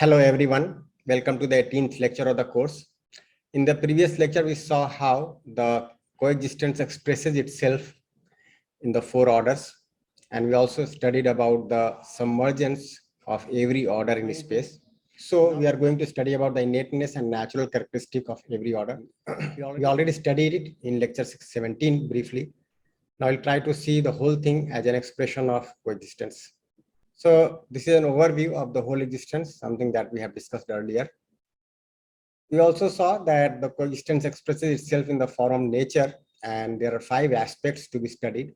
Hello everyone, welcome to the 18th lecture of the course. In the previous lecture, we saw how the coexistence expresses itself in the four orders, and we also studied about the submergence of every order in space. So we are going to study about the innateness and natural characteristic of every order. We already studied it in lecture 17 briefly. Now we'll try to see the whole thing as an expression of coexistence. So this is an overview of the whole existence, something that we have discussed earlier. We also saw that the coexistence expresses itself in the form of nature, and there are 5 aspects to be studied.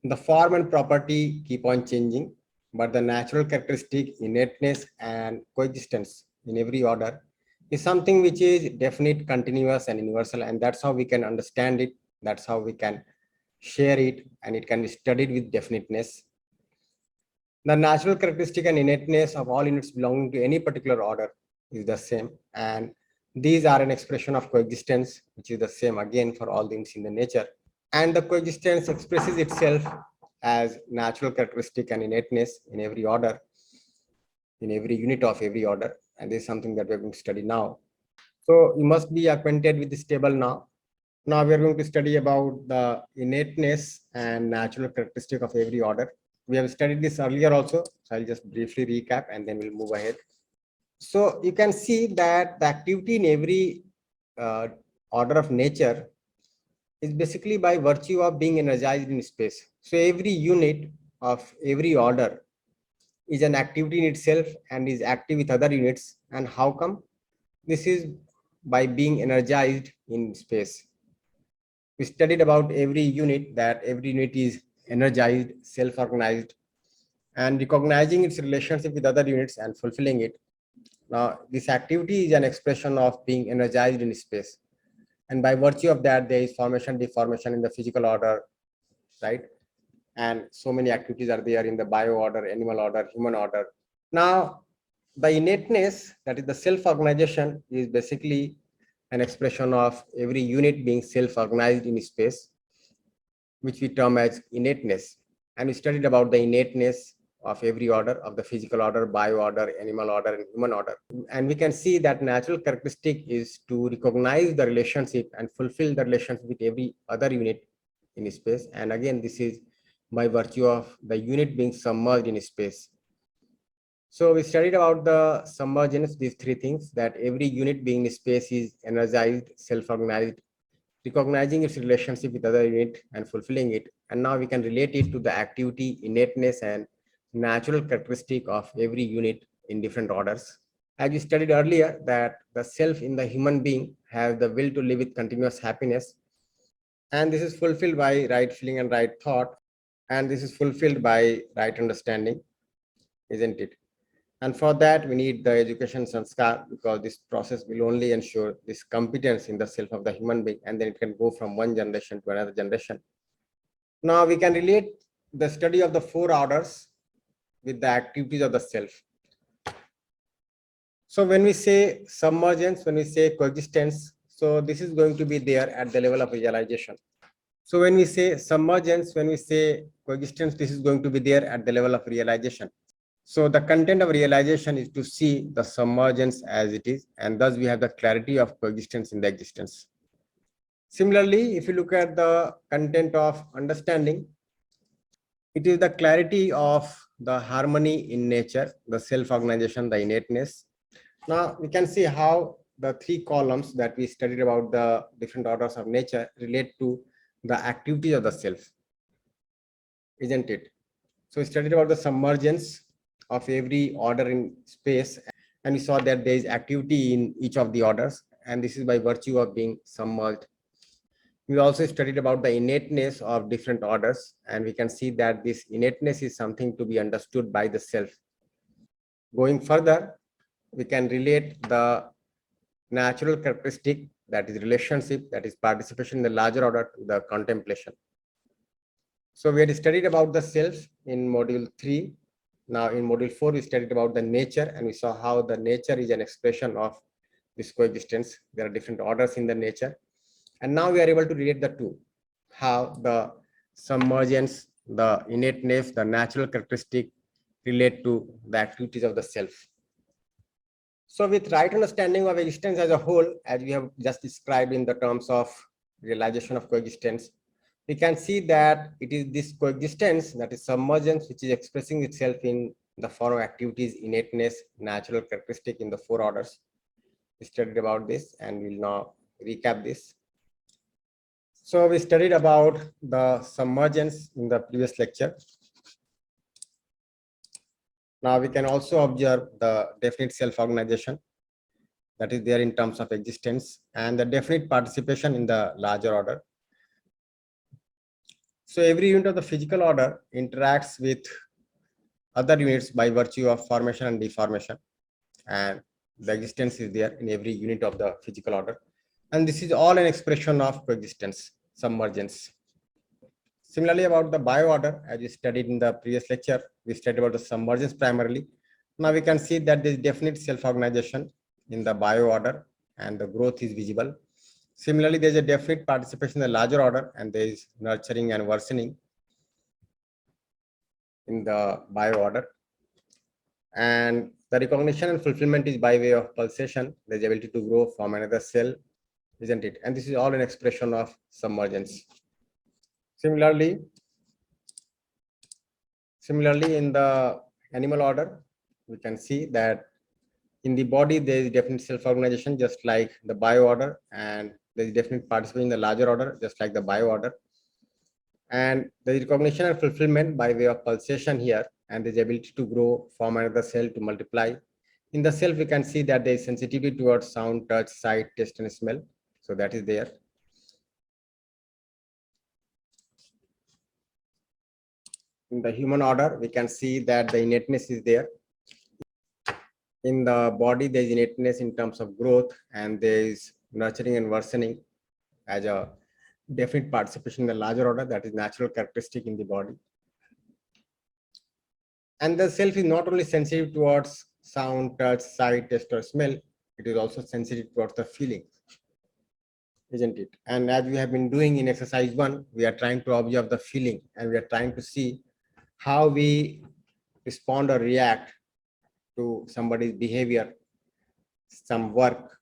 The form and property keep on changing, but the natural characteristic, innateness, and coexistence in every order is something which is definite, continuous, and universal, and that's how we can understand it. That's how we can share it, and it can be studied with definiteness. The natural characteristic and innateness of all units belonging to any particular order is the same, and these are an expression of coexistence, which is the same again for all the units in the nature. And the coexistence expresses itself as natural characteristic and innateness in every order, in every unit of every order, and this is something that we're going to study now. So you must be acquainted with this table now. Now we are going to study about the innateness and natural characteristic of every order. We have studied this earlier also, so I'll just briefly recap and then we'll move ahead. So you can see that the activity in every order of nature is basically by virtue of being energized in space. So every unit of every order is an activity in itself and is active with other units. And how come? This is by being energized in space. We studied about every unit, that every unit is energized, self-organized, and recognizing its relationship with other units and fulfilling it. Now, this activity is an expression of being energized in space. And by virtue of that, there is formation, deformation in the physical order, right? And so many activities are there in the bio order, animal order, human order. Now, the innateness, that is the self-organization, is basically an expression of every unit being self-organized in space, which we term as innateness. And we studied about the innateness of every order, of the physical order, bio order, animal order, and human order. And we can see that natural characteristic is to recognize the relationship and fulfill the relationship with every other unit in space. And again, this is by virtue of the unit being submerged in space. So we studied about the submergence, these 3 things, that every unit being in space is energized, self-organized, recognizing its relationship with other unit and fulfilling it. And now we can relate it to the activity, innateness, and natural characteristic of every unit in different orders. As we studied earlier, that the self in the human being has the will to live with continuous happiness. And this is fulfilled by right feeling and right thought. And this is fulfilled by right understanding, isn't it? And for that, we need the education sanskar, because this process will only ensure this competence in the self of the human being, and then it can go from one generation to another generation. Now we can relate the study of the 4 orders with the activities of the self. So when we say submergence, when we say coexistence, so this is going to be there at the level of realization. So when we say submergence, when we say coexistence, this is going to be there at the level of realization. So the content of realization is to see the submergence as it is, and thus we have the clarity of coexistence in the existence. Similarly, if you look at the content of understanding, it is the clarity of the harmony in nature, the self-organization, the innateness. Now we can see how the 3 columns that we studied about the different orders of nature relate to the activities of the self, isn't it? So we studied about the submergence of every order in space, and we saw that there is activity in each of the orders, and this is by virtue of being submerged. We also studied about the innateness of different orders, and we can see that this innateness is something to be understood by the self. Going further, we can relate the natural characteristic, that is relationship, that is participation in the larger order, to the contemplation. So we had studied about the self in module 3. Now in module 4, we studied about the nature, and we saw how the nature is an expression of this coexistence. There are different orders in the nature. And now we are able to relate the 2, how the submergence, the innateness, the natural characteristic relate to the activities of the self. So with right understanding of existence as a whole, as we have just described in the terms of realization of coexistence, we can see that it is this coexistence, that is submergence, which is expressing itself in the form of activities, innateness, natural characteristic in the four orders. We studied about this and we'll now recap this. So we studied about the submergence in the previous lecture. Now we can also observe the definite self-organization that is there in terms of existence and the definite participation in the larger order. So every unit of the physical order interacts with other units by virtue of formation and deformation, and the existence is there in every unit of the physical order. And this is all an expression of coexistence, submergence. Similarly, about the bio-order, as we studied in the previous lecture, we studied about the submergence primarily. Now we can see that there is definite self-organization in the bio-order and the growth is visible. Similarly, there is a definite participation in the larger order and there is nurturing and worsening in the bio-order. And the recognition and fulfillment is by way of pulsation. There is ability to grow from another cell, isn't it? And this is all an expression of submergence. Similarly, in the animal order, we can see that in the body, there is definite self-organization, just like the bio order, and there is definite participation in the larger order, just like the bio order. And there is recognition and fulfillment by way of pulsation here, and there is ability to grow, form another cell, to multiply. In the self, we can see that there is sensitivity towards sound, touch, sight, taste, and smell. So that is there. In the human order, we can see that the innateness is there. In the body, there is innateness in terms of growth, and there is nurturing and worsening as a definite participation in the larger order, that is natural characteristic in the body. And the self is not only sensitive towards sound, touch, sight, taste, or smell, it is also sensitive towards the feeling, isn't it? And as we have been doing in exercise 1, we are trying to observe the feeling and we are trying to see how we respond or react to somebody's behavior, some work.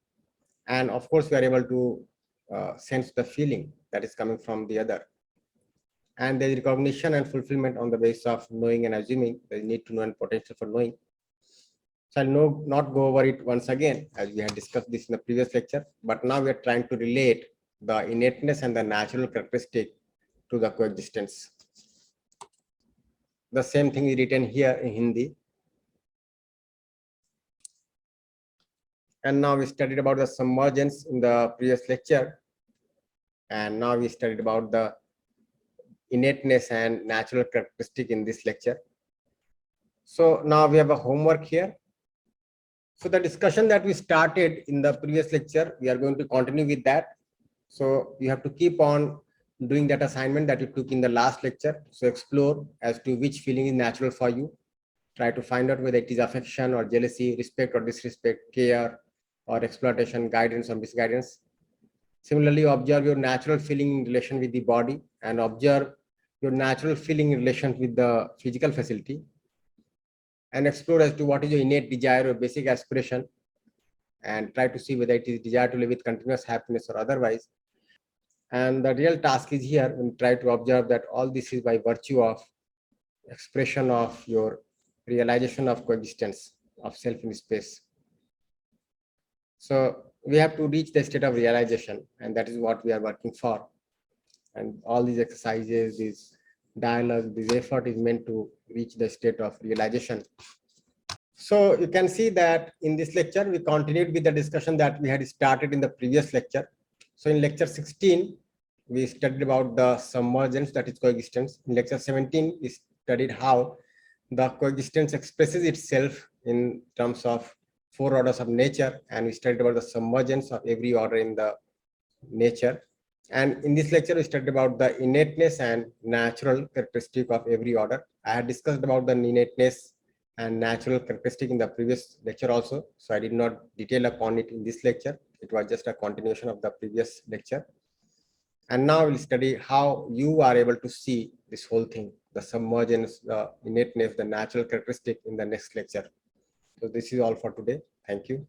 And of course, we are able to sense the feeling that is coming from the other. And there is recognition and fulfillment on the basis of knowing and assuming. There is need to know and potential for knowing. So I'll not go over it once again, as we had discussed this in the previous lecture, but now we are trying to relate the innateness and the natural characteristic to the coexistence. The same thing is written here in Hindi. And now we studied about the submergence in the previous lecture. And now we studied about the innateness and natural characteristic in this lecture. So now we have a homework here. So the discussion that we started in the previous lecture, we are going to continue with that. So you have to keep on doing that assignment that you took in the last lecture. So explore as to which feeling is natural for you. Try to find out whether it is affection or jealousy, respect or disrespect, care or exploitation, guidance or misguidance. Similarly, observe your natural feeling in relation with the body and observe your natural feeling in relation with the physical facility, and explore as to what is your innate desire or basic aspiration, and try to see whether it is desire to live with continuous happiness or otherwise. And the real task is here, and try to observe that all this is by virtue of expression of your realization of coexistence of self in space. So we have to reach the state of realization, and that is what we are working for. And all these exercises, this dialogue, this effort is meant to reach the state of realization. So you can see that in this lecture, we continued with the discussion that we had started in the previous lecture. So in lecture 16, we studied about the submergence, that is coexistence. In lecture 17, we studied how the coexistence expresses itself in terms of 4 orders of nature, and we studied about the submergence of every order in the nature. And in this lecture, we studied about the innateness and natural characteristic of every order. I had discussed about the innateness and natural characteristic in the previous lecture also, so I did not detail upon it in this lecture. It was just a continuation of the previous lecture. And now we'll study how you are able to see this whole thing, the submergence, the innateness, the natural characteristic in the next lecture. So this is all for today. Thank you.